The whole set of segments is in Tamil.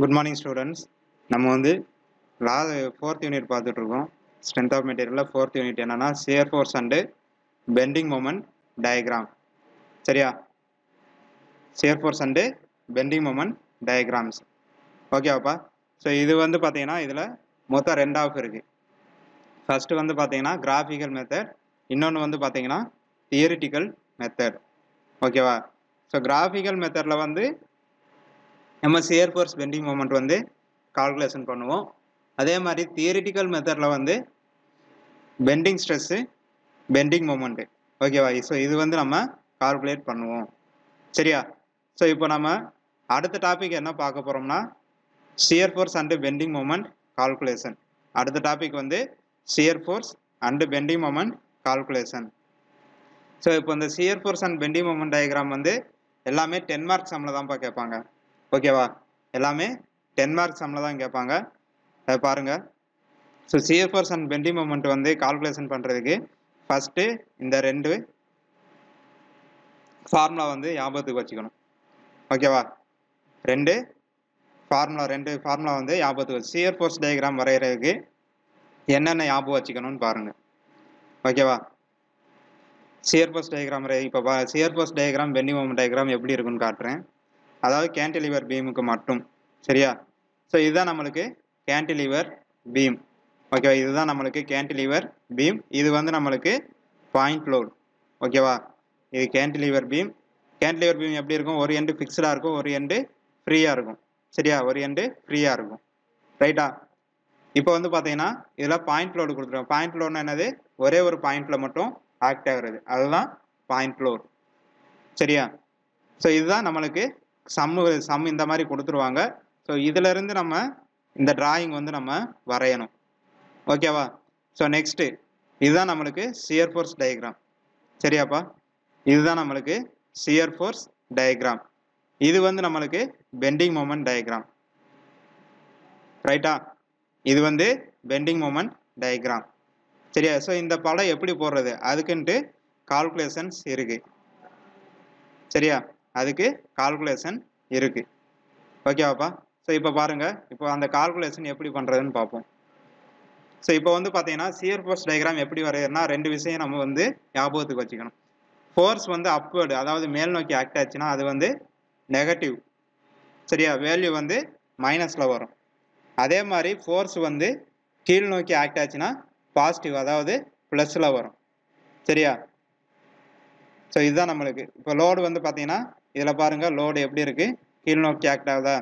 Good morning students. நம்ம வந்து ஃபோர்த் யூனிட் பார்த்துட்டு இருக்கோம். ஸ்ட்ரென்த் ஆஃப் மெட்டீரியலில் ஃபோர்த் யூனிட் என்னன்னா shear force and bending moment diagram. சரியா? Shear force and bending moment diagrams. ஓகேவாப்பா? ஸோ இது வந்து பார்த்தீங்கன்னா இதில் மொத்தம் 2 ஆஃப் இருக்குது. ஃபஸ்ட்டு வந்து பார்த்தீங்கன்னா கிராஃபிக்கல் மெத்தட், இன்னொன்று வந்து பார்த்தீங்கன்னா தியரிட்டிக்கல் மெத்தட். ஓகேவா? ஸோ கிராஃபிக்கல் மெத்தடில் வந்து நம்ம ஷியர் ஃபோர்ஸ் பெண்டிங் மொமெண்ட் வந்து கால்குலேஷன் பண்ணுவோம். அதே மாதிரி தியரிட்டிக்கல் மெத்தடில் வந்து பெண்டிங் ஸ்ட்ரெஸ்ஸு, பெண்டிங் மொமெண்ட்டு. ஓகேவா? ஸோ இது வந்து நம்ம கால்குலேட் பண்ணுவோம். சரியா? ஸோ இப்போ நம்ம அடுத்த டாபிக் என்ன பார்க்க போகிறோம்னா shear force and bending moment calculation. அடுத்த டாபிக் வந்து shear force and bending moment calculation. So இப்போ இந்த shear force and bending moment diagram வந்து எல்லாமே 10 மார்க் சம்மில் தான்ப்பா கேட்பாங்க. ஓகேவா? எல்லாமே 10 மார்க் சம்மில் தான் கேட்பாங்க. அதை பாருங்கள். So shear force and bending moment வந்து கால்குலேஷன் பண்ணுறதுக்கு ஃபஸ்ட்டு இந்த 2 ஃபார்முலா வந்து ஞாபகத்துக்கு வச்சுக்கணும். ஓகேவா? 2 ஃபார்முலா வந்து ஞாபகத்துக்கு வச்சு ஷியர் ஃபோர்ஸ் டயக்ராம் வரைகிறதுக்கு என்னென்ன ஞாபகம் வச்சுக்கணும்னு பாருங்கள். ஓகேவா? ஷியர் ஃபோர்ஸ் டயக்ராம் இப்போ shear force diagram, bending moment diagram எப்படி இருக்குன்னு காட்டுறேன். அதாவது கேன்டிலிவர் பீமுக்கு மட்டும். சரியா? ஸோ இதுதான் நம்மளுக்கு கேன்டிலிவர் பீம். ஓகேவா? இதுதான் நம்மளுக்கு கேன்டிலிவர் பீம். இது வந்து நம்மளுக்கு பாயிண்ட் லோட். ஓகேவா? இது கேன்டிலிவர் பீம். கேன்டிலிவர் பீம் எப்படி இருக்கும்? ஒரு எண்டு ஃபிக்ஸ்டாக இருக்கும், ஒரு எண்டு ஃப்ரீயாக இருக்கும். சரியா? ஒரு எண்டு ஃப்ரீயாக இருக்கும். ரைட்டா? இப்போ வந்து பார்த்தீங்கன்னா இதில் பாயிண்ட் லோடு கொடுத்துருவோம். பாயிண்ட் லோடுனா என்னது? ஒரே ஒரு பாயிண்டில் மட்டும் ஆக்ட் ஆகுறது, அதுதான் பாயிண்ட் லோட். சரியா? ஸோ இதுதான் நம்மளுக்கு சம் இந்த மாதிரி கொடுத்துருவாங்க. ஸோ இதிலிருந்து நம்ம இந்த டிராயிங் வந்து நம்ம வரையணும். ஓகேவா? ஸோ நெக்ஸ்ட்டு இதுதான் நம்மளுக்கு ஷியர் ஃபோர்ஸ் டயக்ராம். சரியாப்பா? இதுதான் நம்மளுக்கு ஷியர் ஃபோர்ஸ் டயக்ராம். இது வந்து நம்மளுக்கு பெண்டிங் மொமெண்ட் டயக்ராம். ரைட்டா? இது வந்து பெண்டிங் மொமெண்ட் டயக்ராம். சரியா? ஸோ இந்த படம் எப்படி போடுறது அதுக்குன்ட்டு கால்குலேஷன்ஸ் இருக்கு. சரியா? அதுக்கு கால்குலேஷன் இருக்கு. ஓகேவாப்பா? ஸோ இப்போ பாருங்க, இப்போ அந்த கால்குலேஷன் எப்படி பண்ணுறதுன்னு பார்ப்போம். ஸோ இப்போ வந்து பார்த்தீங்கன்னா ஷியர் ஃபோர்ஸ் டயக்ராம் எப்படி வரையறதுனா 2 விஷயம் நம்ம வந்து ஞாபகத்துக்கு வச்சுக்கணும். ஃபோர்ஸ் வந்து அப்வர்டு, அதாவது மேல் நோக்கி ஆக்ட் ஆச்சுன்னா அது வந்து நெகட்டிவ். சரியா? வேல்யூ வந்து மைனஸில் வரும். அதே மாதிரி ஃபோர்ஸ் வந்து கீழ் நோக்கி ஆக்ட் ஆச்சுன்னா பாசிட்டிவ், அதாவது ப்ளஸில் வரும். சரியா? ஸோ இதுதான் நம்மளுக்கு இப்போ லோடு வந்து பார்த்தீங்கன்னா இதில் பாருங்கள் லோடு எப்படி இருக்குது, கீழ் நோக்கி ஆக்ட் ஆகுதா?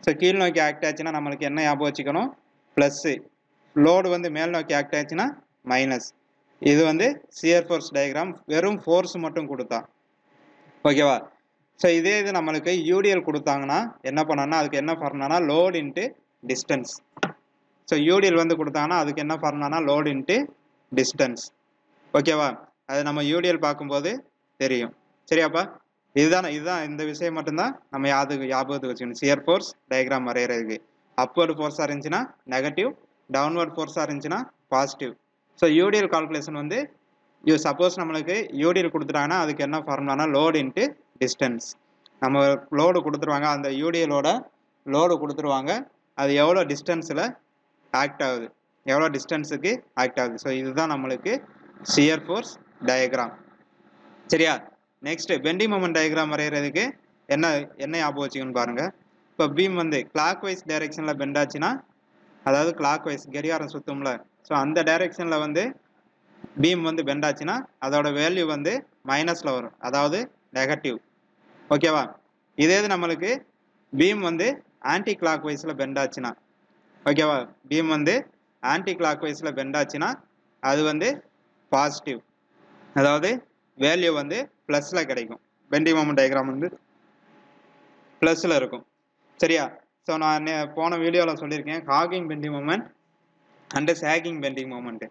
ஸோ கீழ் நோக்கி ஆக்ட் ஆச்சுன்னா நம்மளுக்கு என்ன ஞாபகம் வச்சுக்கணும்? ப்ளஸ்ஸு. லோடு வந்து மேல் நோக்கி ஆக்ட் ஆச்சுன்னா மைனஸ். இது வந்து ஷியர் ஃபோர்ஸ் டயக்ராம், வெறும் ஃபோர்ஸ் மட்டும் கொடுத்தா. ஓகேவா? ஸோ இதே இது நம்மளுக்கு யூடிஎல் கொடுத்தாங்கன்னா என்ன பண்ணணும்னா அதுக்கு என்ன ஃபார்முலானா load into distance. So UDL வந்து கொடுத்தாங்கன்னா அதுக்கு என்ன ஃபார்முலானா லோடு இன்ட்டு டிஸ்டன்ஸ். ஓகேவா? அது நம்ம யூடிஎல் பார்க்கும்போது தெரியும். சரியாப்பா? இதுதான் இந்த விஷயம் மட்டும்தான் நம்ம ஞாபகத்துக்கு வச்சுக்கணும். ஷியர் ஃபோர்ஸ் டயக்ராம் வரைகிறதுக்கு அப்வர்டு ஃபோர்ஸாக இருந்துச்சுன்னா நெகட்டிவ், டவுன்வர்ட் ஃபோர்ஸாக இருந்துச்சுன்னா பாசிட்டிவ். ஸோ யூடிஎல் கால்குலேஷன் வந்து சப்போஸ் நம்மளுக்கு யூடிஎல் கொடுத்துட்டாங்கன்னா அதுக்கு என்ன ஃபார்முலானா லோடு இன்ட்டு டிஸ்டன்ஸ். நம்ம லோடு கொடுத்துருவாங்க, அந்த யூடிஎலோட லோடு கொடுத்துருவாங்க, அது எவ்வளோ டிஸ்டன்ஸில் ஆக்ட் ஆகுது, எவ்வளோ டிஸ்டன்ஸுக்கு ஆக்ட் ஆகுது. ஸோ இதுதான் நம்மளுக்கு ஷியர் ஃபோர்ஸ் டயக்ராம். சரியா? நெக்ஸ்ட் பெண்டிங் மொமெண்ட் டயக்ராம் வரைகிறதுக்கு என்ன ஞாபகம் வச்சுக்கணும்னு பாருங்க. இப்போ பீம் வந்து கிளாக் வைஸ் டைரக்ஷனில் பெண்ட் ஆச்சுன்னா, அதாவது கிளாக் வைஸ் கடிகாரம் சுத்தும்ல, ஸோ அந்த டைரக்ஷனில் வந்து பீம் வந்து பெண்ட் ஆச்சுன்னா அதோட வேல்யூ வந்து மைனஸில் வரும், அதாவது நெகட்டிவ். ஓகேவா? இதே இது நம்மளுக்கு பீம் வந்து ஆன்டி கிளாக் வைஸில் பெண்ட் ஆச்சுன்னா, ஓகேவா, பீம் வந்து ஆன்டி கிளாக் வைஸில் பெண்ட் ஆச்சுன்னா அது வந்து பாசிட்டிவ், அதாவது வேல்யூ வந்து ப்ளஸில் கிடைக்கும். பெண்டிங் மொமெண்ட் டயக்ராம் வந்து ப்ளஸில் இருக்கும். சரியா? ஸோ நான் போன வீடியோவில் சொல்லியிருக்கேன் hogging bending moment and sagging bending moment.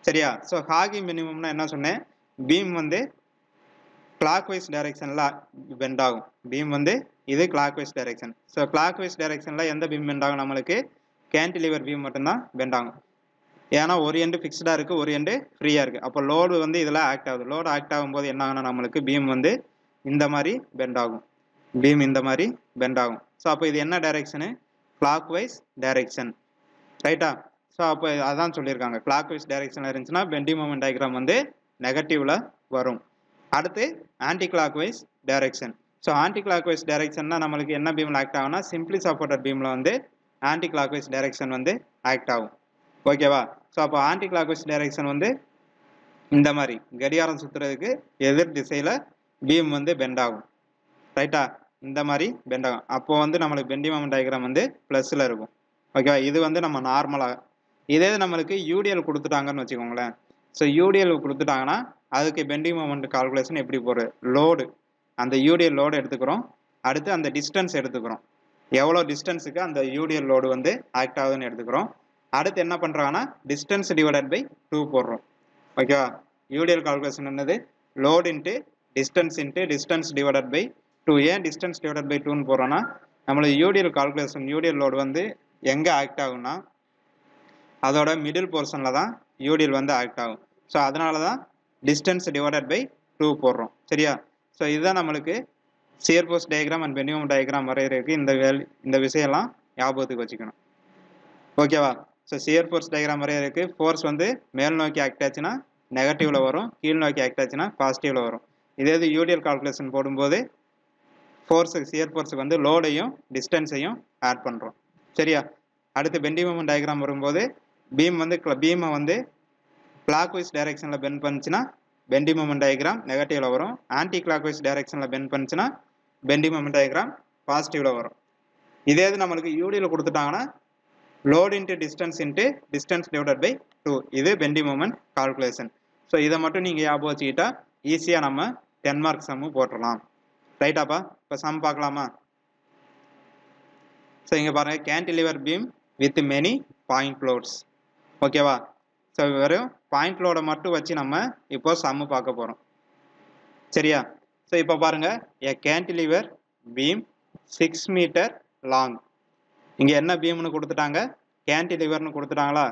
சரியா? ஸோ ஹாகிங் பெண்டிங் மொமெண்ட்னா என்ன சொன்னேன்? பீம் வந்து கிளாக் வைஸ் டைரக்ஷனில் பெண்ட் ஆகும். பீம் வந்து இது clockwise direction. So clockwise டைரக்ஷனில் எந்த பீம் பெண்ட் ஆகும்? நம்மளுக்கு கேன்டிலிவர் பீம் மட்டும்தான் பெண்ட் ஆகும். ஏன்னா ஒரு எண்டு ஃபிக்ஸ்டாக இருக்குது, ஒரு எண்டு ஃப்ரீயாக இருக்குது. அப்போ லோடு வந்து இதில் ஆக்ட் ஆகுது. லோடு ஆக்ட் ஆகும்போது என்ன ஆகுனா நம்மளுக்கு பீம் வந்து இந்த மாதிரி பெண்ட் ஆகும். பீம் இந்த மாதிரி பெண்ட் ஆகும். ஸோ அப்போ இது என்ன டைரெக்ஷனு? கிளாக் வைஸ் டைரெக்ஷன், ரைட்டா? ஸோ அப்போ அதான் சொல்லியிருக்காங்க, கிளாக் வைஸ் டைரெக்ஷனில் இருந்துச்சுன்னா பெண்டிங் மொமெண்ட் டயக்ராம் வந்து நெகட்டிவில் வரும். அடுத்து anticlockwise direction. So anticlockwise டைரெக்ஷன்னா நம்மளுக்கு என்ன பீமில் ஆக்ட் ஆகும்னா சிம்பிளி சப்போர்ட்டட் பீமில் வந்து ஆன்டி கிளாக் வைஸ் டைரெக்ஷன் வந்து ஆக்ட் ஆகும். ஓகேவா? ஸோ அப்போ ஆன்டி கிளாக் வைஸ் டைரெக்ஷன் வந்து இந்த மாதிரி கடிகாரம் சுற்றுறதுக்கு எதிர் திசையில் பீம் வந்து பெண்ட் ஆகும், ரைட்டா? இந்த மாதிரி பெண்ட் ஆகும். அப்போ வந்து நம்மளுக்கு பெண்டிங் மொமெண்ட் டயக்ராம் வந்து ப்ளஸில் இருக்கும். ஓகேவா? இது வந்து நம்ம நார்மலாக. இதே நம்மளுக்கு யூடிஎல் கொடுத்துட்டாங்கன்னு வச்சுக்கோங்களேன். ஸோ யூடிஎல் கொடுத்துட்டாங்கன்னா அதுக்கு பெண்டிங் மொமெண்ட் கால்குலேஷன் எப்படி போகிறது? லோடு, அந்த யூடிஎல் லோடு எடுத்துக்கிறோம். அடுத்து அந்த டிஸ்டன்ஸ் எடுத்துக்கிறோம், எவ்வளோ டிஸ்டன்ஸுக்கு அந்த யூடிஎல் லோடு வந்து ஆக்ட் ஆகுதுன்னு எடுத்துக்கிறோம். அடுத்து என்ன பண்ணுறாங்கன்னா டிஸ்டன்ஸ் டிவைடட் பை 2 போடுறோம். ஓகேவா? யூடிஎல் கால்குலேஷன் என்னது? Load into distance divided by 2. ஏன் டிஸ்டன்ஸ் டிவைடட் பை 2ன்னு போடுறோன்னா நம்மளுக்கு யூடிஎல் கால்குலேஷன் யூடிஎல் லோடு வந்து எங்கே ஆக்ட் ஆகும்னா அதோட மிடில் போர்ஷனில் தான் யூடிஎல் வந்து ஆக்ட் ஆகும். ஸோ அதனால தான் டிஸ்டன்ஸ் டிவைடட் பை 2 போடுறோம், சரியா? ஸோ இதுதான் நம்மளுக்கு shear force diagram and bending moment diagram வரையறதுக்கு இந்த விஷயம்லாம் ஞாபகத்துக்கு வச்சுக்கணும். ஓகேவா? ஸோ சியர் ஃபோர்ஸ் டயக்ராம் வரையறதுக்கு ஃபோர்ஸ் வந்து மேல் நோக்கி ஆக்ட் ஆச்சுன்னா நெகட்டிவில் வரும், கீழ் நோக்கி ஆக்ட் ஆச்சுன்னா பாசிட்டிவில் வரும். இதே இது யூடிஎல் கால்குலேஷன் போடும்போது ஃபோர்ஸுக்கு சியர் ஃபோர்ஸுக்கு வந்து லோடையும் டிஸ்டன்ஸையும் ஆட் பண்ணுறோம், சரியா? அடுத்து பெண்டிங் மொமெண்ட் டயக்ராம் வரும்போது பீமை வந்து கிளாக் வைஸ் டைரெக்ஷனில் பெண்ட் பண்ணுச்சுன்னா பெண்டிங் மொமெண்ட் டயக்ராம் நெகட்டிவில் வரும். ஆன்டி கிளாக் வைஸ் டைரெக்ஷனில் பெண்ட் பண்ணுச்சுன்னா பெண்டிங் மொமெண்ட் டயக்ராம் பாசிட்டிவில் வரும். இதே இது நம்மளுக்கு யூடியில் கொடுத்துட்டாங்கன்னா load into distance divided by 2. இது பெண்டிங் மொமெண்ட் கால்குலேஷன். ஸோ இதை மட்டும் நீங்கள் ஞாபகம் வச்சுக்கிட்டா ஈஸியாக நம்ம 10 மார்க் சம்மு போட்டுடலாம், ரைட்டாப்பா? இப்போ சம் பார்க்கலாமா? ஸோ இங்கே பாருங்கள், cantilever beam with many point loads. ஓகேவா? ஸோ வெறும் பாயிண்ட் லோடை மட்டும் வச்சு நம்ம இப்போ சம்மு பார்க்க போகிறோம், சரியா? ஸோ இப்போ பாருங்கள், எ கேன்டிலிவர் பீம் 6 மீட்டர் லாங். இங்கே என்ன பீம்னு கொடுத்துட்டாங்க? கேன்டிலிவர்னு கொடுத்துட்டாங்களா?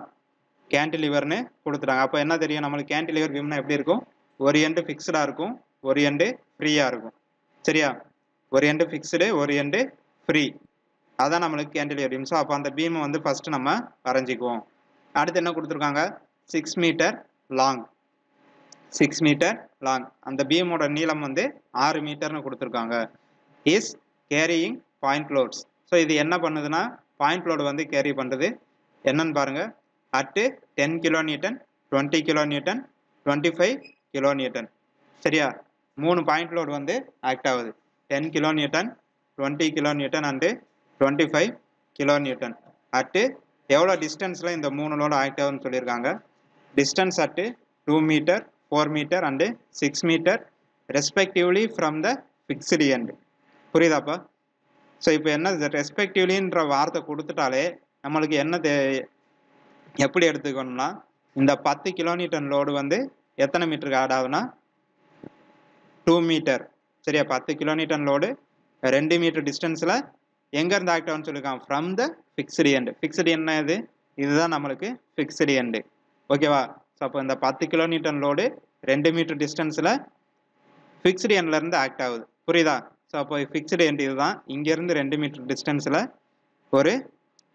கேன்டிலிவர்னு கொடுத்துட்டாங்க. அப்போ என்ன தெரியும் நம்மளுக்கு? கேன்டிலிவர் பீம்னா எப்படி இருக்கும்? ஒரு எண்டு ஃபிக்ஸ்டாக இருக்கும், ஒரு எண்டு ஃப்ரீயாக இருக்கும், சரியா? ஒரு எண்டு ஃபிக்ஸ்டு, ஒரு எண்டு ஃப்ரீ. அதான் நம்மளுக்கு கேன்டிலிவர் பீம். ஸோ அப்போ அந்த பீமை வந்து ஃபஸ்ட்டு நம்ம வரைஞ்சிக்குவோம். அடுத்து என்ன கொடுத்துருக்காங்க? 6 மீட்டர் லாங். 6 metre long. அந்த பீமோட நீளம் வந்து 6 மீட்டர்னு கொடுத்துருக்காங்க. Is carrying point loads. So இது என்ன பண்ணுதுன்னா பாயிண்ட் லோடு வந்து கேரி பண்ணுறது என்னன்னு பாருங்கள். அட்டு 10 கிலோநியூட்டன், 20 கிலோநியூட்டன், 25 கிலோநியூட்டன், சரியா? 3 பாயிண்ட் லோடு வந்து ஆக்ட் ஆகுது. 10 kilonewton, 20 kilonewton and 25 kilonewton. At எவ்வளோ டிஸ்டன்ஸில் இந்த 3 லோடு ஆக்ட் ஆகுதுன்னு சொல்லியிருக்காங்க. Distance at 2 metre, 4 metre and 6 metre respectively from the fixed end. புரியுதாப்பா? ஸோ இப்போ என்ன ரெஸ்பெக்டிவ்லின்ற வார்த்தை கொடுத்துட்டாலே நம்மளுக்கு என்ன எப்படி எடுத்துக்கணும்னா இந்த 10 கிலோநியூட்டன் லோடு வந்து எத்தனை மீட்டருக்கு ஆட் ஆகுதுன்னா 2 மீட்டர், சரியா? 10 கிலோநியூட்டன் லோடு 2 மீட்டர் டிஸ்டன்ஸில் எங்கேருந்து ஆக்ட் ஆகுன்னு சொல்லியிருக்காங்க? From the fixed end. Fixed என்ன இது? இதுதான் நம்மளுக்கு ஃபிக்ஸ்டு எண்டு, ஓகேவா? ஸோ அப்போ இந்த 10 கிலோநியூட்டன் லோடு 2 மீட்டர் டிஸ்டன்ஸில் ஃபிக்ஸ்டு எண்ட்லேருந்து ஆக்ட் ஆகுது, புரியுதா? ஸோ அப்போ ஃபிக்ஸ்டு எண்ட் இதுதான். இங்கேருந்து 2 மீட்டர் டிஸ்டன்ஸில் ஒரு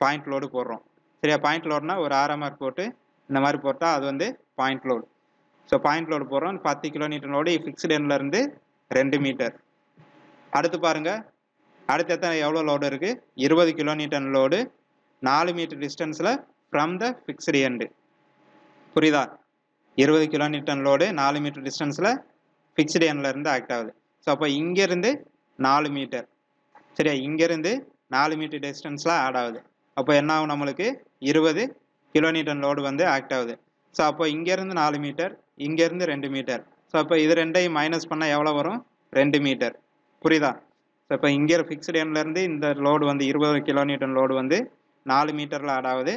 பாயிண்ட் லோடு போடுறோம், சரியா? பாயிண்ட் லோடுனா ஒரு ஆர்எம்ஆர் போட்டு இந்த மாதிரி போட்டால் அது வந்து point load. So point load போடுறோம். 10 கிலோமீட்டர் லோடு ஃபிக்ஸ்டு எண்ட்லேருந்து 2 மீட்டர். அடுத்து பாருங்கள், அடுத்து எவ்வளோ லோடு இருக்குது? 20 கிலோமீட்டர் லோடு 4 மீட்டர் டிஸ்டன்ஸில் ஃப்ரம் த ஃபிக்ஸ்டு எண்டு, புரியுதா? 20 கிலோமீட்டர் லோடு 4 மீட்டர் டிஸ்டன்ஸில் ஃபிக்ஸ்டு எண்ட்லேருந்து ஆக்ட் ஆகுது. ஸோ அப்போ இங்கேருந்து 4 மீட்டர், சரியா? இங்கேருந்து 4 மீட்டர் டிஸ்டன்ஸில் ஆட் ஆகுது. அப்போ என்ன ஆகும்? நம்மளுக்கு 20 கிலோமீட்டர் லோடு வந்து ஆக்ட் ஆகுது. ஸோ அப்போ இங்கேருந்து 4 மீட்டர், இங்கேருந்து 2 மீட்டர். ஸோ அப்போ இது ரெண்டையும் மைனஸ் பண்ணால் எவ்வளோ வரும்? 2 மீட்டர், புரியுதா? ஸோ இப்போ இங்கே ஃபிக்ஸ்டு எண்ட்லேருந்து இந்த லோடு வந்து 20 கிலோமீட்டர் லோடு வந்து 4 மீட்டரில் ஆட் ஆகுது.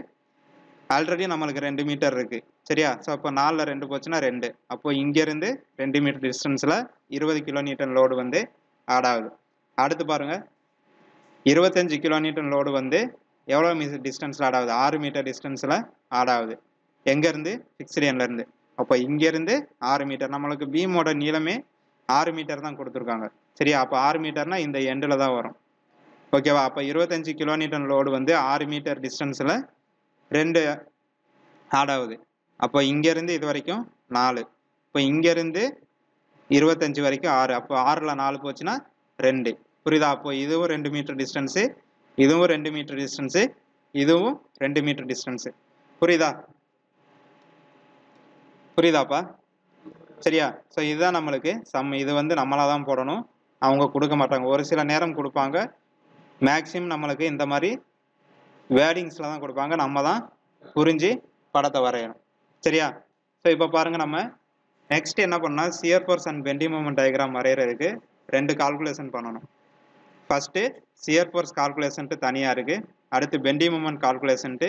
ஆல்ரெடி நம்மளுக்கு 2 மீட்டர் இருக்குது, சரியா? ஸோ அப்போ 4ல் 2 போச்சுன்னா 2. அப்போ இங்கேருந்து 2 மீட்டர் டிஸ்டன்ஸில் 20 கிலோமீட்டர் லோடு வந்து ஆட் ஆகுது. அடுத்து பாருங்கள், 25 கிலோமீட்டர் லோடு வந்து எவ்வளோ டிஸ்டன்ஸில் ஆட் ஆகுது? 6 மீட்டர் டிஸ்டன்ஸில் ஆட் ஆகுது. எங்கேருந்து? ஃபிக்ஸ்டு எண்ட்லேருந்து. அப்போ இங்கேருந்து 6 மீட்டர். நம்மளுக்கு பீமோட நீளமே 6 மீட்டர் தான் கொடுத்துருக்காங்க. சரியா? அப்போ 6 மீட்டர்னா இந்த எண்டில் தான் வரும். ஓகேவா? அப்போ 25 கிலோநியூட்டன் லோடு வந்து 6 மீட்டர் டிஸ்டன்ஸில் 2 ஆட் ஆகுது. அப்போ இங்கேருந்து இது வரைக்கும் 4. இப்போ இங்கேருந்து 25 வரைக்கும் 6. அப்போ 6ல் 4 போச்சுன்னா 2. புரியுதா? அப்போ இதுவும் 2 மீட்டர் டிஸ்டன்ஸு, இதுவும் 2 மீட்டர் டிஸ்டன்ஸு, இதுவும் 2 மீட்டர் டிஸ்டன்ஸு. புரியுதா? புரியுதாப்பா? சரியா? ஸோ இதுதான் நம்மளுக்கு சம். இது வந்து நம்மளாக தான் போடணும், அவங்க கொடுக்க மாட்டாங்க. ஒரு சில நேரம் கொடுப்பாங்க, மேக்ஸிமம் நம்மளுக்கு இந்த மாதிரி வேர்டிங்ஸில் தான் கொடுப்பாங்க. நம்ம தான் புரிஞ்சு படத்தை வரையணும். சரியா? ஸோ இப்போ பாருங்கள், நம்ம நெக்ஸ்ட் என்ன பண்ணால் shear force and bending moment diagram வரைகிறதுக்கு 2 கால்குலேஷன் பண்ணணும். ஃபஸ்ட்டு சியர் ஃபோர்ஸ் கால்குலேஷன்ட்டு தனியாக இருக்குது, அடுத்து பெண்டிங் மொமெண்ட் கால்குலேஷன்ட்டு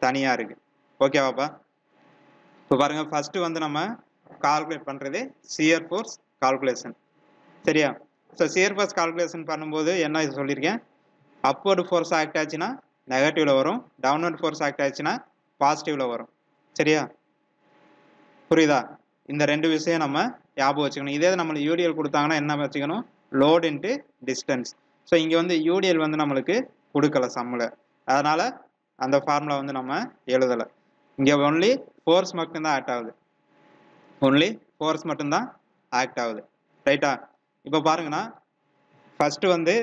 தனியாக இருக்குது. ஓகேவாப்பா? இப்போ பாருங்கள், ஃபஸ்ட்டு வந்து நம்ம கால்குலேட் பண்ணுறது சியர் ஃபோர்ஸ் கால்குலேஷன். சரியா? ஸோ சியர் ஃபோர்ஸ் கால்குலேஷன் பண்ணும்போது என்ன சொல்லியிருக்கேன், அப்வர்டு ஃபோர்ஸ் ஆக்ட் ஆச்சுன்னா நெகட்டிவில் வரும், டவுன்வர்ட் ஃபோர்ஸ் ஆக்ட் ஆச்சுன்னா பாசிட்டிவில் வரும். சரியா? புரியுதா? இந்த 2 விஷயம் நம்ம ஞாபகம் வச்சுக்கணும். இதே நம்மளுக்கு யூடிஎல் கொடுத்தாங்கன்னா என்ன வச்சுக்கணும், லோட் இன்ட்டு டிஸ்டன்ஸ். ஸோ இங்கே வந்து யூடிஎல் வந்து நம்மளுக்கு கொடுக்கல சம்மில், அதனால் அந்த ஃபார்முலா வந்து நம்ம எழுதலை. இங்கே ஒன்லி ஃபோர்ஸ் மட்டும்தான் ஆக்ட் ஆகுது, ஒன்லி ஃபோர்ஸ் மட்டும்தான் ஆக்ட் ஆகுது. ரைட்டா? இப்போ பாருங்கன்னா, ஃபஸ்ட்டு வந்து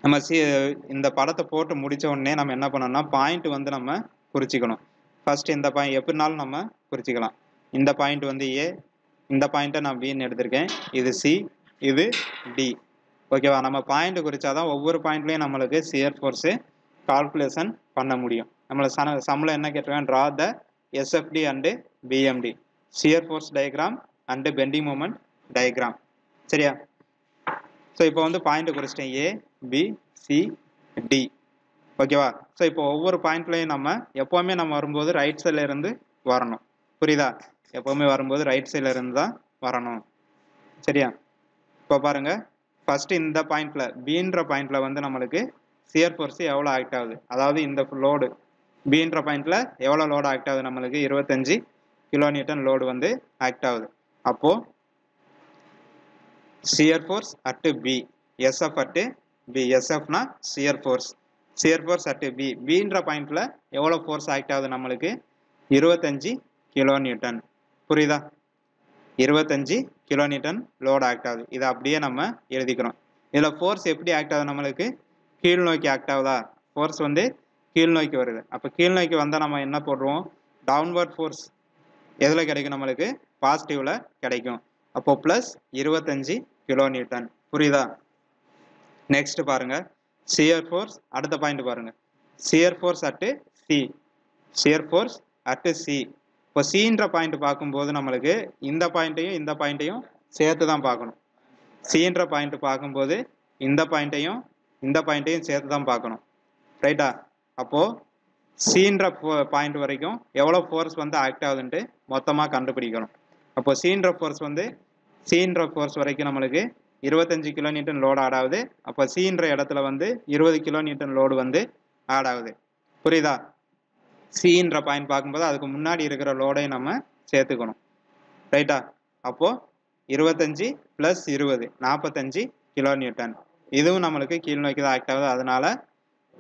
நம்ம இந்த படத்தை போட்டு முடித்த உடனே நம்ம என்ன பண்ணோம்னா பாயிண்ட் வந்து நம்ம குறிச்சிக்கணும். ஃபஸ்ட்டு இந்த பாயிண்ட் எப்படினாலும் நம்ம குறிச்சிக்கலாம். இந்த பாயிண்ட் வந்து ஏ, இந்த பாயிண்ட்டை நான் பின்னு எடுத்திருக்கேன், இது சி, இது டி. ஓகேவா? நம்ம பாயிண்ட் குறிச்சாதான் ஒவ்வொரு பாயிண்ட்லேயும் நம்மளுக்கு சியர் ஃபோர்ஸு கால்குலேஷன் பண்ண முடியும். நம்மளை சம்மில் என்ன கேட்டிருக்காங்க, draw the SFD and BMD, shear force diagram and bending moment diagram. சரியா? ஸோ இப்போ வந்து பாயிண்ட் குறிச்சிட்டேன், ஏ, பி, சி, டி. ஓகேவா? ஸோ இப்போ ஒவ்வொரு பாயிண்ட்லையும் நம்ம எப்போவுமே நம்ம வரும்போது ரைட் சைடில் இருந்து வரணும். புரியுதா? எப்போவுமே வரும்போது ரைட் சைடில் இருந்து தான் வரணும். சரியா? இப்போ பாருங்கள், ஃபஸ்ட்டு இந்த பாயிண்டில் பீன்ற பாயிண்டில் வந்து நம்மளுக்கு சியர் ஃபோர்ஸ் எவ்வளோ ஆக்ட் ஆகுது, அதாவது இந்த லோடு பீன்ற பாயிண்டில் எவ்வளோ லோடு ஆக்ட் ஆகுது, நம்மளுக்கு 25 கிலோநியூட்டன் லோடு வந்து ஆக்ட் ஆகுது. அப்போது shear force at B, SF at B, SF னா shear force at B, Bன்ற பாயிண்ட்ல எவ்வளோ ஃபோர்ஸ் ஆக்ட் ஆகுது, நம்மளுக்கு 25 கிலோநியூட்டன். புரியுதா? 25 கிலோநியூட்டன் லோடு ஆக்ட் ஆகுது. இதை அப்படியே நம்ம எழுதிக்கிறோம். இதில் ஃபோர்ஸ் எப்படி ஆக்ட் ஆகுது, நம்மளுக்கு கீழ் நோக்கி ஆக்ட் ஆகுதா, ஃபோர்ஸ் வந்து கீழ் நோக்கி வருது. அப்போ கீழ் நோக்கி வந்தால் நம்ம என்ன போடுறோம், டவுன்வர்ட் ஃபோர்ஸ் எதில் கிடைக்கும், நம்மளுக்கு பாசிட்டிவில் கிடைக்கும். அப்போது ப்ளஸ் 25 கிலோநியூட்டன். புரியுதா? நெக்ஸ்ட் பாருங்க, சியர் ஃபோர்ஸ். அடுத்த பாயிண்ட் பாருங்க, shear force at C, shear force at C. இப்போ சின்ற பாயிண்ட் பார்க்கும்போது நம்மளுக்கு இந்த பாயிண்ட்டையும் சேர்த்து தான் பார்க்கணும். சின்ற பாயிண்ட் பார்க்கும்போது இந்த பாயிண்ட்டையும் சேர்த்து தான் பார்க்கணும். ரைட்டா? அப்போது சின்ற பாயிண்ட் வரைக்கும் எவ்வளோ ஃபோர்ஸ் வந்து ஆக்ட் ஆகுதுன்ட்டு மொத்தமாக கண்டுபிடிக்கணும். அப்போது சின்ற ஃபோர்ஸ் வரைக்கும் நம்மளுக்கு 25 கிலோநியூட்டன் லோடு ஆட் ஆகுது. அப்போ சின்ற இடத்துல வந்து 20 கிலோநியூட்டன் லோடு வந்து ஆட் ஆகுது. புரியுதா? சின்ற பாயிண்ட் பார்க்கும்போது அதுக்கு முன்னாடி இருக்கிற லோடையும் நம்ம சேர்த்துக்கணும். ரைட்டா? அப்போது 25 + 20 45 கிலோநியூட்டன். இதுவும் நம்மளுக்கு கீழ் நோக்கி தான் ஆக்ட் ஆகுது, அதனால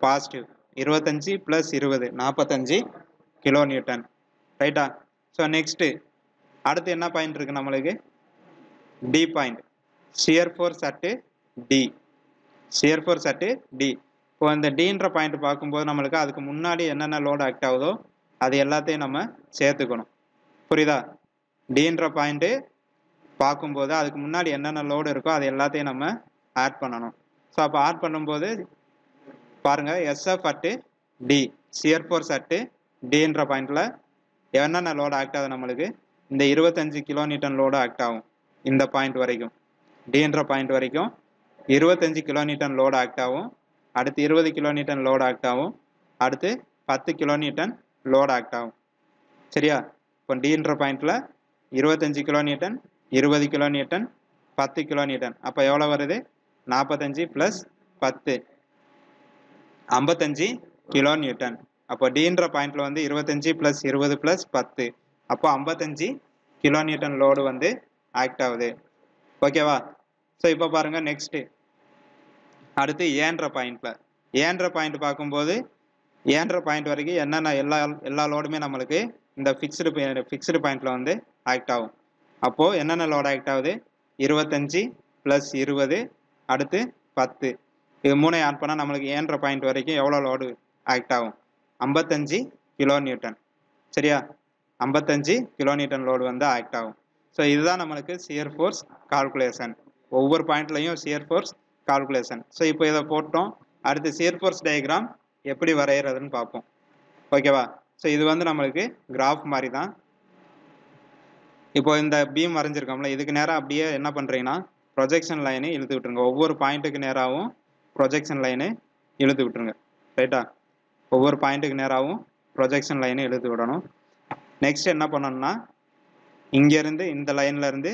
பாசிட்டிவ். 25 + 20 45 கிலோநியூட்டன். ரைட்டா? ஸோ நெக்ஸ்ட்டு அடுத்து என்ன பாயிண்ட் இருக்குது, நம்மளுக்கு D point, shear force at D, shear force at D. இப்போ இந்த டின்ற பாயிண்ட் பார்க்கும்போது நம்மளுக்கு அதுக்கு முன்னாடி என்னென்ன லோடு ஆக்ட் ஆகுதோ அது எல்லாத்தையும் நம்ம சேர்த்துக்கணும். புரியுதா? டின்ற பாயிண்ட்டு பார்க்கும்போது அதுக்கு முன்னாடி என்னென்ன லோடு இருக்கோ அது எல்லாத்தையும் நம்ம ஆட் பண்ணணும். ஸோ அப்போ ஆட் பண்ணும்போது பாருங்கள், SF at D, shear force at டின்ற பாயிண்டில் என்னென்ன லோடு ஆக்ட் ஆகுது, நம்மளுக்கு இந்த 25 கிலோநியூட்டன் லோடு ஆக்ட் ஆகும். இந்த பாயிண்ட் வரைக்கும், டின்ற பாயிண்ட் வரைக்கும் 25 கிலோநியூட்டன் லோடு ஆக்ட் ஆகும். அடுத்து 20 கிலோநியூட்டன் லோடு ஆக்ட் ஆகும். அடுத்து 10 கிலோநியூட்டன் லோடு ஆக்ட் ஆகும். சரியா? இப்போ டின்ற பாயிண்டில் 25 கிலோநியூட்டன், 20 கிலோநியூட்டன், 10 கிலோநியூட்டன். அப்போ எவ்வளோ வருது, 45 + 10 55 கிலோநியூட்டன். அப்போ டின்ற பாயிண்டில் வந்து 25 + 20 + 10, அப்போ 55 கிலோநியூட்டன் லோடு வந்து ஆக்ட் ஆகுது. ஓகேவா? ஸோ இப்போ பாருங்க நெக்ஸ்ட் அடுத்து ஏன்ற பாயிண்ட்ல ஏன்ற பாயிண்ட் பார்க்கும்போது ஏன்ற பாயிண்ட் வரைக்கும் என்னென்ன எல்லா லோடுமே நம்மளுக்கு இந்த ஃபிக்ஸ்டு பாயிண்ட்ல வந்து ஆக்ட் ஆகும். அப்போ என்னென்ன லோடு ஆக்ட் ஆகுது 25 + 20 அடுத்து 10 இது மூணு ஆட் பண்ணால் நம்மளுக்கு ஏன்ற பாயிண்ட் வரைக்கும் எவ்வளோ லோடு ஆக்ட் ஆகும் 55 kN. சரியா 55 kN லோடு வந்து ஆக்ட் ஆகும். ஸோ இதுதான் நம்மளுக்கு சியர் ஃபோர்ஸ் கால்குலேஷன். ஒவ்வொரு பாயிண்ட்லையும் சியர் ஃபோர்ஸ் கால்குலேஷன். ஸோ இப்போ இதை போட்டோம். அடுத்து சியர் ஃபோர்ஸ் டயக்ராம் எப்படி வரைகிறதுன்னு பார்ப்போம். ஓகேவா? ஸோ இது வந்து நம்மளுக்கு கிராஃப் மாதிரி தான். இப்போ இந்த பீம் வரைஞ்சிருக்கோம்ல இதுக்கு நேராக அப்படியே என்ன பண்ணுறீங்கன்னா ப்ரொஜெக்ஷன் லைனு இழுத்து விட்டுருங்க. ஒவ்வொரு பாயிண்ட்டுக்கு நேராகவும் ப்ரொஜெக்ஷன் லைனு இழுத்து விட்டுருங்க. ரைட்டா? ஒவ்வொரு பாயிண்ட்டுக்கு நேராகவும் ப்ரொஜெக்ஷன் லைனு இழுத்து விடணும். நெக்ஸ்ட் என்ன பண்ணணும்னா இங்கேருந்து இந்த லைன்லேருந்து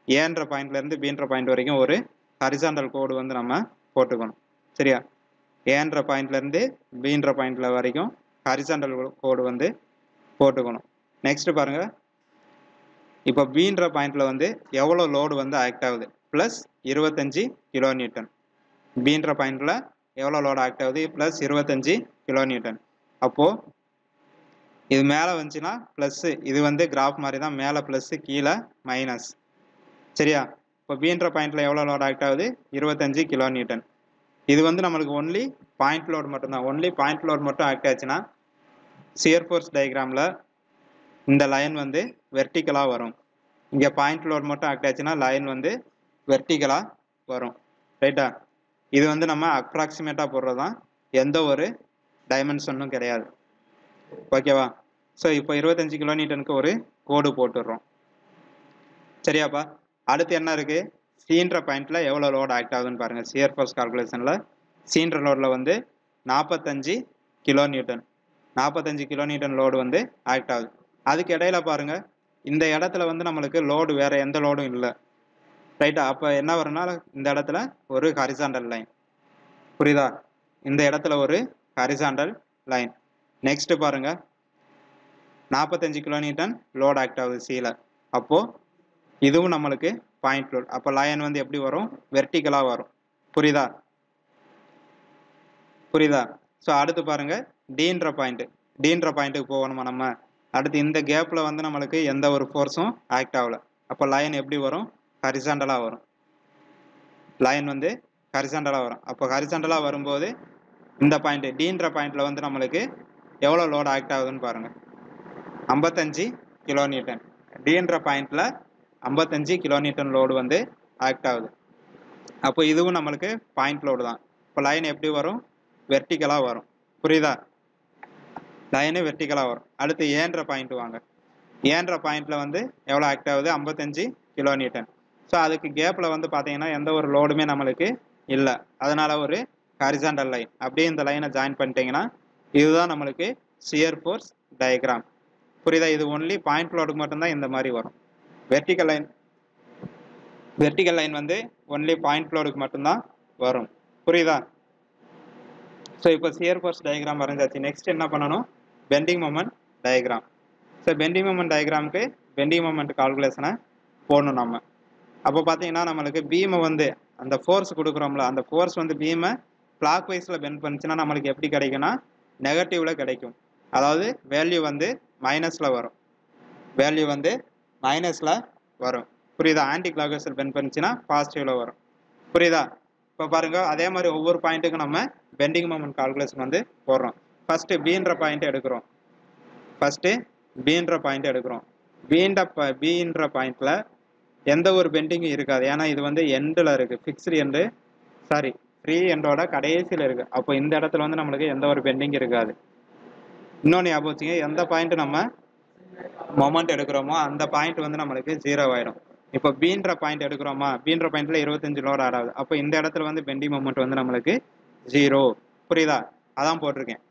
ஏன்ற பாயிண்ட்லேருந்து பீன்ற பாயிண்ட் வரைக்கும் ஒரு ஹரிசாண்டல் கோடு வந்து நம்ம போட்டுக்கணும். சரியா? ஏன்ற பாயிண்ட்லேருந்து பீன்ற பாயிண்ட்ல வரைக்கும் ஹரிசாண்டல் கோடு வந்து போட்டுக்கணும். நெக்ஸ்ட் பாருங்க இப்போ பீன்ற பாயிண்ட்ல வந்து எவ்வளோ லோடு வந்து ஆக்ட் ஆகுது ப்ளஸ் 25 kN. பீன்ற பாயிண்ட்ல எவ்வளோ லோடு ஆக்ட் ஆகுது ப்ளஸ் 25 kN. அப்போது இது மேலே வந்துச்சுன்னா ப்ளஸ்ஸு, இது வந்து கிராஃப் மாதிரி தான், மேலே ப்ளஸ்ஸு கீழே மைனஸ். சரியா? இப்போ பீன்ற பாயிண்ட்ல எவ்வளோ லோடு ஆக்ட் ஆகுது 25 kN. இது வந்து நம்மளுக்கு ஒன்லி பாயிண்ட் லோடு மட்டும்தான். ஒன்லி பாயிண்ட் லோடு மட்டும் ஆக்ட் ஆச்சுன்னா சியர் ஃபோர்ஸ் டயக்ராமில் இந்த லைன் வந்து வெர்டிக்கலாக வரும். இங்கே பாயிண்ட் லோடு மட்டும் ஆக்ட் ஆச்சுன்னா லைன் வந்து வெர்டிக்கலாக வரும். ரைட்டா? இது வந்து நம்ம அப்ராக்சிமேட்டாக போடுறது தான், எந்த ஒரு டைமென்ஷனும் கிடையாது. ஓகேவா? ஸோ இப்போ 25 kN ஒரு கோடு போட்டுடுறோம். சரியாப்பா? அடுத்து என்ன இருக்குது சீன்ற பாயிண்ட்டில் எவ்வளோ லோடு ஆக்ட் ஆகுதுன்னு பாருங்கள். சியர் ஃபோர்ஸ் கால்குலேஷனில் சீன்ற லோடில் வந்து 45 kN. 45 kN லோடு வந்து ஆக்ட் ஆகுது. அதுக்கு இடையில பாருங்கள் இந்த இடத்துல வந்து நம்மளுக்கு லோடு வேறு எந்த லோடும் இல்லை. ரைட்டா? அப்போ என்ன வரும்னா இந்த இடத்துல ஒரு ஹரிசாண்டல் லைன். புரியுதா? இந்த இடத்துல ஒரு ஹரிசாண்டல் லைன். நெக்ஸ்ட் பாருங்கள் 45 kN லோடு ஆக்ட் ஆகுது சீல. அப்போது இதுவும் நம்மளுக்கு பாயிண்ட் லோடு. அப்போ லைன் வந்து எப்படி வரும் வெர்டிக்கலாக வரும். புரியுதா? புரியுதா? ஸோ அடுத்து பாருங்கள் டீன்ற பாயிண்ட்டுக்கு போகணுமா நம்ம. அடுத்து இந்த கேப்பில் வந்து நம்மளுக்கு எந்த ஒரு ஃபோர்ஸும் ஆக்ட் ஆகலை. அப்போ லைன் எப்படி வரும் ஹரிசாண்டலாக வரும். லைன் வந்து ஹரிசாண்டலாக வரும். அப்போ ஹரிசாண்டலாக வரும்போது இந்த பாயிண்ட் டீன்ற பாயிண்ட்டில் வந்து நம்மளுக்கு எவ்வளோ லோடு ஆக்ட் ஆகுதுன்னு பாருங்கள் 55 kN. டீன்ற பாயிண்ட்டில் 55 kN லோடு வந்து ஆக்ட் ஆகுது. அப்போ இதுவும் நம்மளுக்கு பாயிண்ட் லோடு தான். இப்போ லைன் எப்படி வரும் வெர்டிக்கலாக வரும். புரியுதா? லைனு வெர்டிக்கலாக வரும். அடுத்து ஏன்ற பாயிண்ட் வாங்க. ஏன்ற பாயிண்ட்டில் வந்து எவ்வளோ ஆக்ட் ஆகுது 55 kN. ஸோ அதுக்கு கேப்பில் வந்து பார்த்தீங்கன்னா எந்த ஒரு லோடுமே நம்மளுக்கு இல்லை. அதனால் ஒரு ஹரிசாண்டல் லைன் அப்படியே இந்த லைனை ஜாயின் பண்ணிட்டீங்கன்னா இதுதான் நம்மளுக்கு சியர் ஃபோர்ஸ் டயக்ராம். புரியுதா? இது ஒன்லி பாயிண்ட் லோடுக்கு மட்டும்தான் இந்த மாதிரி வரும். வெர்டிக்கல் லைன் வந்து ஒன்லி பாயிண்ட் லோடுக்கு மட்டும்தான் வரும். புரியுதா? ஸோ இப்போ சியர் ஃபோர்ஸ் டயக்ராம் வரைஞ்சாச்சு. நெக்ஸ்ட் என்ன பண்ணணும் bending moment diagram. So bending moment டயக்ராமுக்கு பெண்டிங் மொமெண்ட் கால்குலேஷனை போடணும் நம்ம. அப்போ பார்த்தீங்கன்னா நம்மளுக்கு பீமை வந்து அந்த ஃபோர்ஸ் கொடுக்குறோம்ல அந்த ஃபோர்ஸ் வந்து பீமை கிளாக் வைஸில் பெண்ட் பண்ணிச்சுன்னா நம்மளுக்கு எப்படி கிடைக்கும்னா நெகட்டிவில் கிடைக்கும். அதாவது வேல்யூ வந்து மைனஸில் வரும். வரும். புரியுதா? ஆன்டி கிளாக் வைஸில் பெண்ட் பண்ணிச்சுன்னா பாசிட்டிவில் வரும். புரியுதா? இப்போ பாருங்கள் அதே மாதிரி ஒவ்வொரு பாயிண்ட்டுக்கும் நம்ம பெண்டிங் மொமெண்ட் கால்குலேஷன் வந்து போடுறோம். ஃபஸ்ட்டு பீன்ற பாயிண்ட் எடுக்கிறோம். பீன்ற பாயிண்ட்டில் எந்த ஒரு பெண்டிங்கும் இருக்காது. ஏன்னா இது வந்து எண்டில் இருக்குது. ஃப்ரீ எண்டோட கடைசியில் இருக்குது. அப்போ இந்த இடத்துல வந்து நம்மளுக்கு எந்த ஒரு பெண்டிங் இருக்காது. இன்னொன்று ஞாபகம் வச்சுங்க, எந்த பாயிண்ட் நம்ம மொமெண்ட் எடுக்கிறோமோ அந்த பாயிண்ட் வந்து நம்மளுக்கு 0 ஆகிடும். இப்போ பீன்ற பாயிண்ட் எடுக்கிறோமா பீன்ற பாயிண்ட்டில் 25 லோடு ஆடாது. அப்போ இந்த இடத்துல வந்து பெண்டிங் மொமெண்ட் வந்து நம்மளுக்கு 0. புரியுதா? அதான் போட்டிருக்கேன்.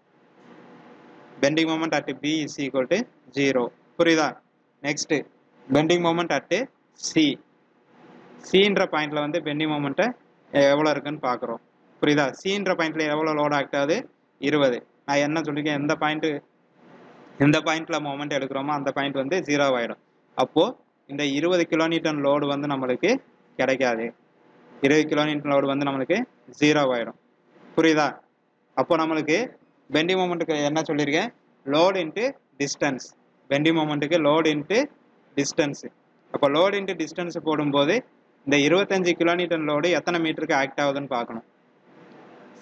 Bending moment at B is equal to 0. புரியுதா? நெக்ஸ்ட்டு பெண்டிங் மொமெண்ட் அட் சின்ற பாயிண்ட்டில் வந்து பெண்டிங் மொமெண்ட்டை எவ்வளோ இருக்குன்னு பார்க்குறோம். புரியுதா? சின்ற பாயிண்ட்டில் எவ்வளோ லோடு ஆக்ட் ஆகுது 20. நான் என்ன சொல்லியிருக்கேன் எந்த பாயிண்ட்டில் மொமெண்ட் எடுக்கிறோமோ அந்த பாயிண்ட் வந்து 0 ஆகிடும். அப்போது இந்த 20 kN லோடு வந்து நம்மளுக்கு கிடைக்காது. 20 கிலோமீட்டர் லோடு வந்து நம்மளுக்கு 0 ஆயிடும். புரியுதா? அப்போ நம்மளுக்கு பெண்டிங் மொமெண்ட்டுக்கு என்ன சொல்லியிருக்கேன், லோடு இன்ட்டு டிஸ்டன்ஸ். பெண்டிங் மொமெண்ட்டுக்கு லோடு இன்ட்டு டிஸ்டன்ஸு. அப்போ லோடு இன்ட்டு டிஸ்டன்ஸ் போடும்போது இந்த 25 கிலோமீட்டர் லோடு எத்தனை மீட்டருக்கு ஆக்ட் ஆகுதுன்னு பார்க்கணும்.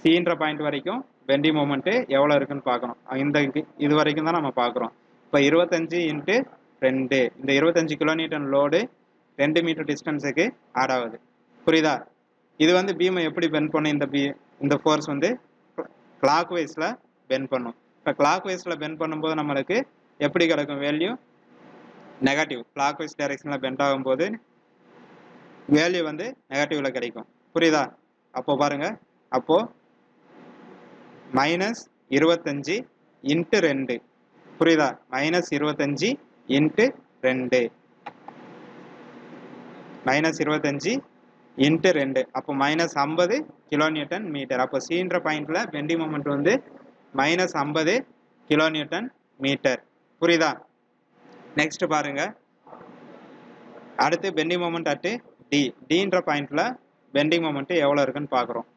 சீன்ற பாயிண்ட் வரைக்கும் பெண்டிங் மொமெண்ட்டு எவ்வளோ இருக்குன்னு பார்க்கணும். இது வரைக்கும் தான் நம்ம பார்க்குறோம். இப்போ 25 இன்ட்டு 2, இந்த 25 கிலோமீட்டர் லோடு 2 மீட்டர் டிஸ்டன்ஸுக்கு ஆட் ஆகுது. புரியுதா? இது வந்து பீமை எப்படி பெண்ட் பண்ணும், இந்த ஃபோர்ஸ் வந்து கிளாக் வைஸில் பெண்ட் பண்ணும். இப்போ கிளாக் வைஸில் பெண்ட் பண்ணும்போது நம்மளுக்கு எப்படி கிடைக்கும் வேல்யூ, நெகட்டிவ். கிளாக் வைஸ் டைரெக்ஷனில் பெண்ட் ஆகும்போது வேல்யூ வந்து நெகட்டிவில் கிடைக்கும். புரியுதா? அப்போ பாருங்கள், அப்போது -25 இன்ட்டு 2. புரியுதா? -25 இன்ட்டு 2, -25 இன்ட்டு 2, அப்போ -50 கிலோநியூட்டன் மீட்டர். அப்போ சீன்ற பாயிண்ட்ல பெண்டிங் மொமெண்ட் வந்து -50 கிலோநியூட்டன் மீட்டர். புரியுதா? நெக்ஸ்ட் பாருங்க, அடுத்து பெண்டிங் மொமெண்ட் அட் டி. டின்ற பாயிண்ட்ல பெண்டிங் மொமெண்ட் எவ்வளோ இருக்குன்னு பார்க்குறோம்.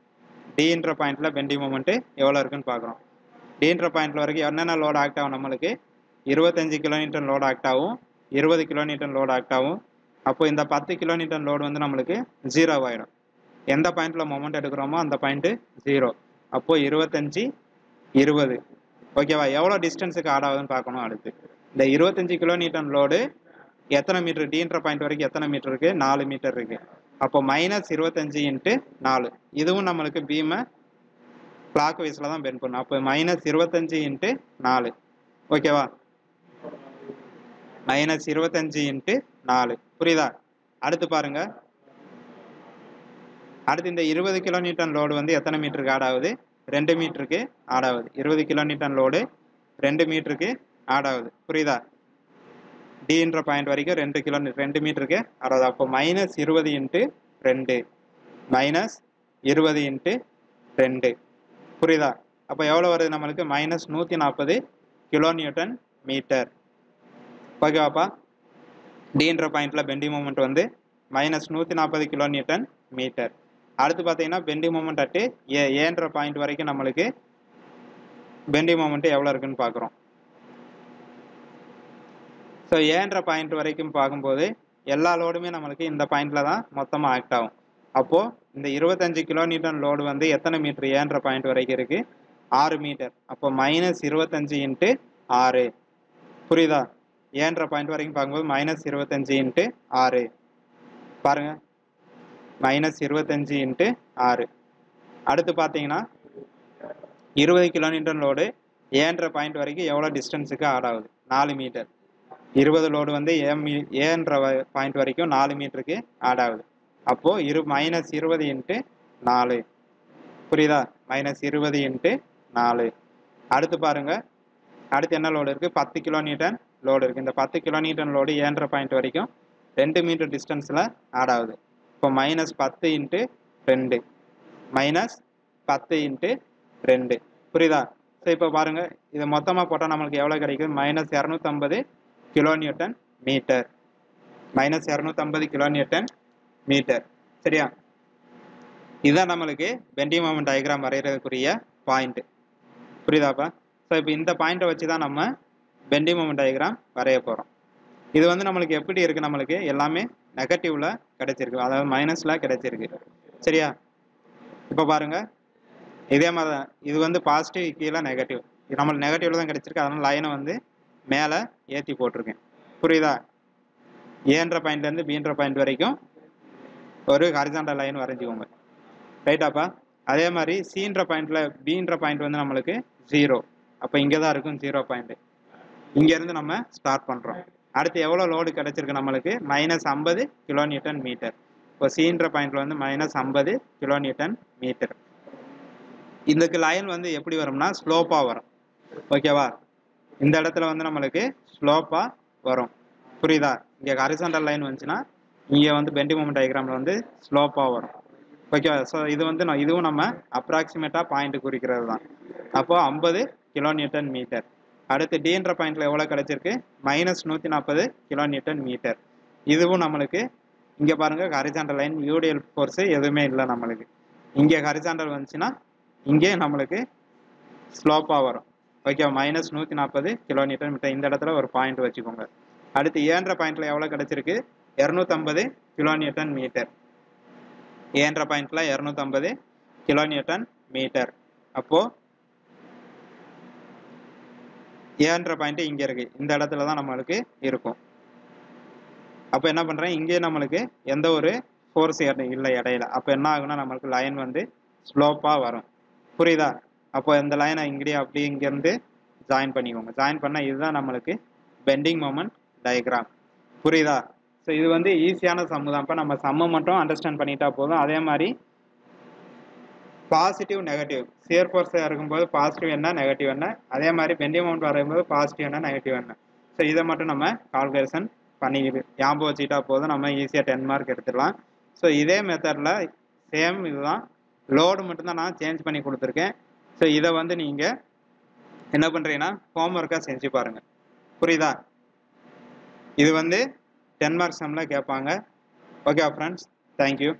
டின்ற பாயிண்ட்ல பெண்டிங் மொமெண்ட் எவ்வளோ இருக்குன்னு பார்க்குறோம். டின்ற பாயிண்ட்ல வரைக்கும் என்னென்ன லோடு ஆக்ட் ஆகும், நம்மளுக்கு 25 கிலோமீட்டர் லோடு ஆக்ட் ஆகும், 20 கிலோமீட்டர் லோடு ஆக்ட் ஆகும். அப்போ இந்த 10 கிலோமீட்டர் லோடு வந்து நம்மளுக்கு 0 ஆயிடும். எந்த பாயிண்ட்ல மொமெண்ட் எடுக்கிறோமோ அந்த பாயிண்ட் 0. அப்போ 25 20. ஓகேவா? எவ்வளோ டிஸ்டன்ஸுக்கு ஆட் ஆகுதுன்னு பார்க்கணும். அடுத்து இந்த 25 கிலோமீட்டர் லோடு எத்தனை மீட்டர், டின்ற பாயிண்ட் வரைக்கும் எத்தனை மீட்டர் இருக்கு, 4 மீட்டர் இருக்கு. அப்போ -25 இன்ட்டு 4. இதுவும் நம்மளுக்கு பீமை கிளாக் வைஸில் தான் பெண்ட் பண்ணும். அப்போ -25 இன்ட்டு 4. ஓகேவா? -25 இன்ட்டு 4. புரியுதா? அடுத்து பாருங்க, அடுத்து இந்த 20 கிலோமீட்டர் லோடு வந்து எத்தனை மீட்டருக்கு ஆட் ஆகுது, 2 மீட்டருக்கு ஆட் ஆகுது. 20 கிலோமீட்டர் லோடு 2 மீட்டருக்கு ஆட் ஆகுது. புரியுதா? டின்ற பாயிண்ட் வரைக்கும் 2 மீட்டருக்கு ஆட் ஆகுது. அப்போ -20 இன்ட்டு 2, -20 இன்ட்டு 2. புரியுதா? அப்போ எவ்வளோ வருது நம்மளுக்கு, -140 கிலோநியூட்டன் மீட்டர். ஓகேவாப்பா? டின்ற பாயிண்ட்ல பெண்டிங் மொமெண்ட் வந்து -140 கிலோநியூட்டன் மீட்டர். அடுத்து பார்த்தீங்கன்னா பெண்டிங் மொமெண்ட் அட்டு ஏன்ற பாயிண்ட் வரைக்கும் நம்மளுக்கு பெண்டிங் மொமெண்ட் எவ்வளோ இருக்குன்னு பார்க்குறோம். ஸோ ஏன்ற பாயிண்ட் வரைக்கும் பார்க்கும்போது எல்லா லோடுமே நம்மளுக்கு இந்த பாயிண்ட்ல தான் மொத்தமாக ஆக்ட் ஆகும். அப்போது இந்த 25 கிலோமீட்டர் லோடு வந்து எத்தனை மீட்டர் ஏன்ற பாயிண்ட் வரைக்கும் இருக்குது, 6 மீட்டர். அப்போ -25 இன்ட்டு 6. புரியுதா? ஏன்ற பாயிண்ட் வரைக்கும் பார்க்கும்போது -25 இன்ட்டு 6. பாருங்க, -25 இன்ட்டு 6. அடுத்து பார்த்தீங்கன்னா 20 கிலோமீட்டர் லோடு ஏன்ற பாயிண்ட் வரைக்கும் எவ்வளோ டிஸ்டன்ஸுக்கு ஆட் ஆகுது, 4 மீட்டர். 20 லோடு வந்து ஏன்ற பாயிண்ட் வரைக்கும் 4 மீட்டருக்கு ஆட் ஆகுது. அப்போது -20 இன்ட்டு 4. புரியுதா? -20 இன்ட்டு 4. அடுத்து பாருங்க, அடுத்து என்ன லோடு இருக்குது, 10 கிலோமீட்டர் லோடு இருக்குது. இந்த 10 கிலோமீட்டர் லோடு ஏன்ற பாயிண்ட் வரைக்கும் 2 மீட்டர் டிஸ்டன்ஸில் ஆட் ஆகுது. இப்போ -10 இன்ட்டு 2, -10 இன்ட்டு 2. புரியுதா? ஸோ இப்போ பாருங்கள், இதை மொத்தமாக போட்டால் நம்மளுக்கு எவ்வளோ கிடைக்குது, -250 கிலோநியூட்டன் மீட்டர். -250 kilonewton metre. சரியா? இதுதான் நம்மளுக்கு பெண்டிங் மொமெண்ட் டயக்ராம் வரைகிறதுக்குரிய பாயிண்ட். புரியுதாப்பா? ஸோ இப்போ இந்த பாயிண்ட்டை வச்சு தான் நம்ம பெண்டிங் மொமெண்ட் டயக்ராம் வரைய போகிறோம். இது வந்து நம்மளுக்கு எப்படி இருக்குது, நம்மளுக்கு எல்லாமே நெகட்டிவ்ல கிடைச்சிருக்கு, அதாவது மைனஸில் கிடைச்சிருக்கு. சரியா? இப்போ பாருங்கள், இதே மாதிரி தான் இது வந்து பாசிட்டிவ் கீழே நெகட்டிவ். இது நம்மளுக்கு நெகட்டிவ்ல தான் கிடைச்சிருக்கு, அதனால் லைனை வந்து மேலே ஏற்றி போட்டிருக்கேன். புரியுதா? ஏன்ற பாயிண்ட்லேருந்து பீன்ற பாயிண்ட் வரைக்கும் ஒரு ஹரிசாண்டல் லைன் வரைஞ்சிக்கோங்க. ரைட்டாப்பா? அதே மாதிரி சீன்ற பாயிண்ட்ல பீன்ற பாயிண்ட் வந்து நம்மளுக்கு 0. அப்போ இங்கே தான் இருக்கும் 0 பாயிண்ட். இங்கேருந்து நம்ம ஸ்டார்ட் பண்ணுறோம். அடுத்து எவ்வளோ லோடு கிடைச்சிருக்கு நம்மளுக்கு, -50 கிலோநியூட்டன் மீட்டர். இப்போ சீன்ற பாயிண்ட்ல வந்து -50 கிலோநியூட்டன் மீட்டர். இதுக்கு லைன் வந்து எப்படி வரும்னா ஸ்லோப்பாக வரும். ஓகேவா? இந்த இடத்துல வந்து நம்மளுக்கு ஸ்லோப்பாக வரும். புரியுதா? இங்கே ஹரிசாண்டல் லைன் வந்துச்சுன்னா இங்கே வந்து பெண்டிங் மொமெண்ட் டயக்ராமில் வந்து ஸ்லோப்பாக வரும். ஓகேவா? ஸோ இது வந்து இதுவும் நம்ம அப்ராக்சிமேட்டாக பாயிண்ட் குறிக்கிறது தான். அப்போது 50 கிலோநியூட்டன் மீட்டர். அடுத்து டின்ற பாயிண்ட்ல எவ்வளோ கிடைச்சிருக்கு, -140 கிலோநியூட்டன் மீட்டர். இதுவும் நம்மளுக்கு இங்கே பாருங்கள் ஹரிசாண்டல் லைன் யூடிஎல் ஃபோர்ஸு எதுவுமே இல்லை நம்மளுக்கு. இங்கே ஹரிசாண்டல் வந்துச்சுன்னா இங்கே நம்மளுக்கு ஸ்லோப்பாக வரும். Okay, -140 kN metre. இந்த இடத்துல ஒரு பாயிண்ட் வச்சுக்கோங்க. அடுத்து ஏன்ற பாயிண்ட்ல எவ்வளோ கிடைச்சிருக்கு? 250 kN மீட்டர். ஏன்ற பாயிண்ட்ல 250 kN மீட்டர். அப்போ ஏன்ற பாயிண்ட் இங்கே இருக்கு. இந்த இடத்துல தான் நம்மளுக்கு இருக்கும். அப்போ என்ன பண்ணுறேன், இங்கே நம்மளுக்கு எந்த ஒரு ஃபோர்ஸ் இல்லை இடையில. அப்போ என்ன ஆகுனா நம்மளுக்கு லைன் வந்து ஸ்லோப்பாக வரும். புரியுதா? அப்போ இந்த லைனை இங்கேயே அப்படியே இங்கேருந்து ஜாயின் பண்ணிக்கோங்க. ஜாயின் பண்ணால் இதுதான் நம்மளுக்கு பெண்டிங் மொமெண்ட் டயக்ராம். புரியுதா? ஸோ இது வந்து ஈஸியான சம்மு தான். இப்போ நம்ம சம்மை மட்டும் அண்டர்ஸ்டாண்ட் பண்ணிட்டா போதும். அதே மாதிரி பாசிட்டிவ் நெகட்டிவ் சியர் ஃபோர்ஸாக இருக்கும்போது பாசிட்டிவ் என்ன நெகட்டிவ் என்ன, அதே மாதிரி பெண்டிங் மொமெண்ட் வரும்போது பாசிட்டிவ் என்ன நெகட்டிவ் என்ன. ஸோ இதை மட்டும் நம்ம கால்குலேஷன் பண்ணிக்கிட்டு ஞாபகம் வச்சுக்கிட்டா போதும். நம்ம ஈஸியாக 10 மார்க் எடுத்துடலாம். ஸோ இதே மெத்தடில் சேம் இதுதான். லோடு மட்டும்தான் நான் சேஞ்ச் பண்ணி கொடுத்துருக்கேன். ஸோ இதை வந்து நீங்கள் என்ன பண்ணுறீங்கன்னா ஹோம்ஒர்க்காக செஞ்சு பாருங்கள். புரியுதா? இது வந்து 10 மார்க் சம்மில் கேட்பாங்க. Okay friends, thank you.